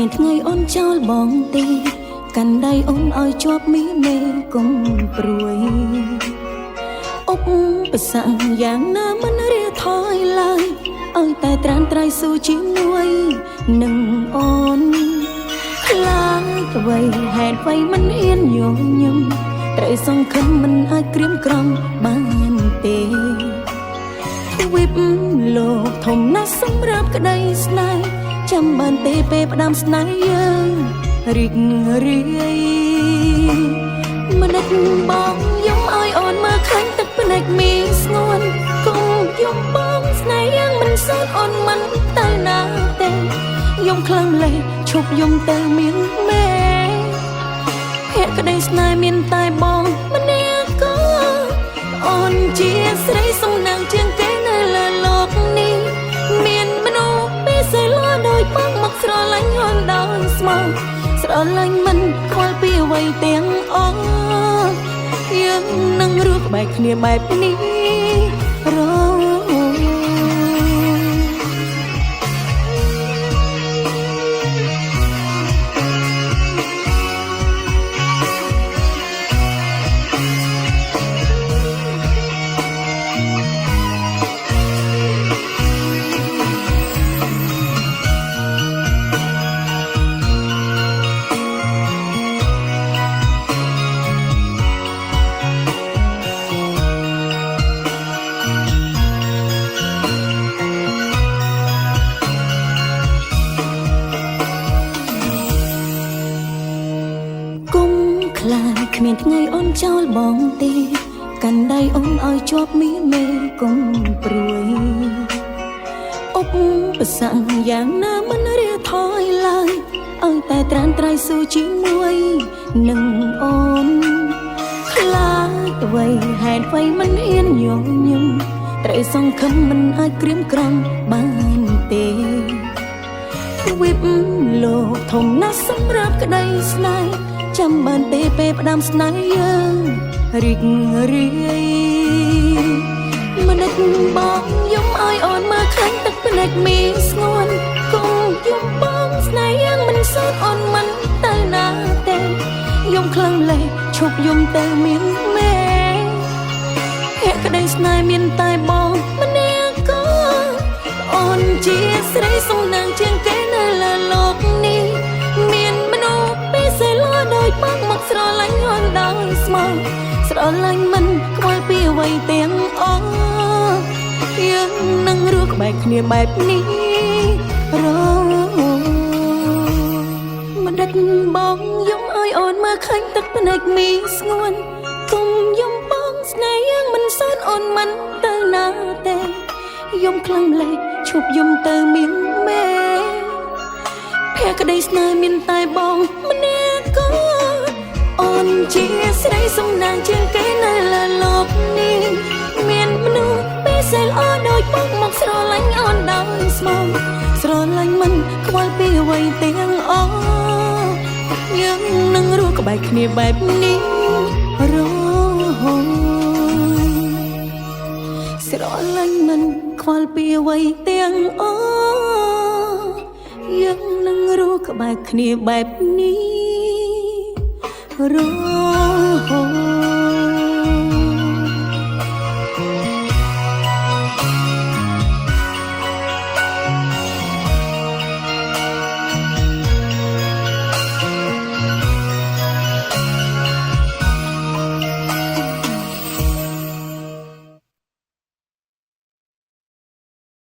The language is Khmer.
គ្មានថ្ងៃអូនចោលបងទេកាន់ដៃអូនឲ្យជាប់មីមេកុំព្រួយឧបសគ្គយ៉ាងណាមិនរាថយឡើយឲ្យតែត្រានត្រៃស៊ូជាមួយនឹងអូនខ្លាចអ្វីហេតុអ្វីមិនហ៊ានយល់ញឹមត្រូវសង្ឃឹមមិនអាចក្រៀមក្រំបានទេទ្វីបលោកធំណាស់សម្រាប់ក្តីស្នេហ៍ចាំបានទេពេលផ្ដាំស្នេហ៍យើងរីករាយមិនដេចបងយំឲ្យអូនមកខាញ់ទឹកភ្នែកមានស្ងួនគុំយំបងស្នេហ៍យ៉ាងមិនសោតអូនមិនទៅណាទេយំខ្លាំងលេឈប់យំទៅមានមេភក្តីស្នេហ៍មានតែបងម្នាក់ក៏អូនជាស្រីសំណាងជាងគេនៅលើលោកនេះមានមនុស្សពីសៃលាដោយបងមកស្រឡាញ់អូនដោយស្មោះស្រឡាញ់មិនខ្វល់ពីអ្វីទាំងអស់យើងនឹងរស់ក្បែរគ្នាបែបនេះរគ្មានថ្ងៃអូនចោលបងទេកាន់ដៃអូនឲ្យជាប់មីមេកុំព្រួយឧបសគ្គយ៉ាងណាមិនរាថយឡើយឲ្យតែត្រានត្រៃស៊ូជាមួយនឹងអូនខ្លាចអ្វីហេតុអ្វីមិនហ៊ានយល់ញឹមត្រូវសង្ឃឹមមិនអាចក្រៀមក្រំបានទេទ្វីបលោកធំណាស់សម្រាប់ក្តីស្នេហ៍ចាំបានទេពេលផ្ដាំស្នេហ៍យើងរីករាយមិនដេចបងយំឲ្យអូនមកខាញ់ទឹកភ្នែកមានស្ងួនគុំយំបងស្នេហ៍យ៉ាងមិនសោតអូនមិនទៅណាទេយំខ្លាំងលេឈប់យំទៅមានមេភក្តីស្នេហ៍មានតែបងម្នាក់ក៏អូនជាស្រីសំណាងជាងគេនៅលើលោកនេះមានមនុស្សពីសៃលាដោយបងមកស្រឡាញ់អូនដោយស្មោះស្រឡាញ់មិនខ្វល់ពីអ្វីទាំងអស់យើងនឹងរស់ក្បែរគ្នាបែបនេះរមិនដេចបងយំឲ្យអូនមកខាញ់ទឹកភ្នែកមានស្ងួនគុំយំបងស្នេហ៍យ៉ាងមិនសោតអូនមិនទៅណាទេយំខ្លាំងលេឈប់យំទៅមានមេភក្តីស្នេហ៍មានតែបងម្នាក់ក៏អូនជាស្រីសំណាងជាងគេនៅលើលោកនេះមានមនុស្សពីសៃលាដោយបងមកស្រឡាញ់អូនដោយស្មោះស្រឡាញ់មិនខ្វល់ពីអ្វីទាំងអស់យើងនឹងរស់ក្បែរគ្នាបែបនេះរហូតស្រឡាញ់មិនខ្វល់ពីអ្វីទាំងអស់យើងនឹងរស់ក្បែរគ្នាបែបនេះរហូត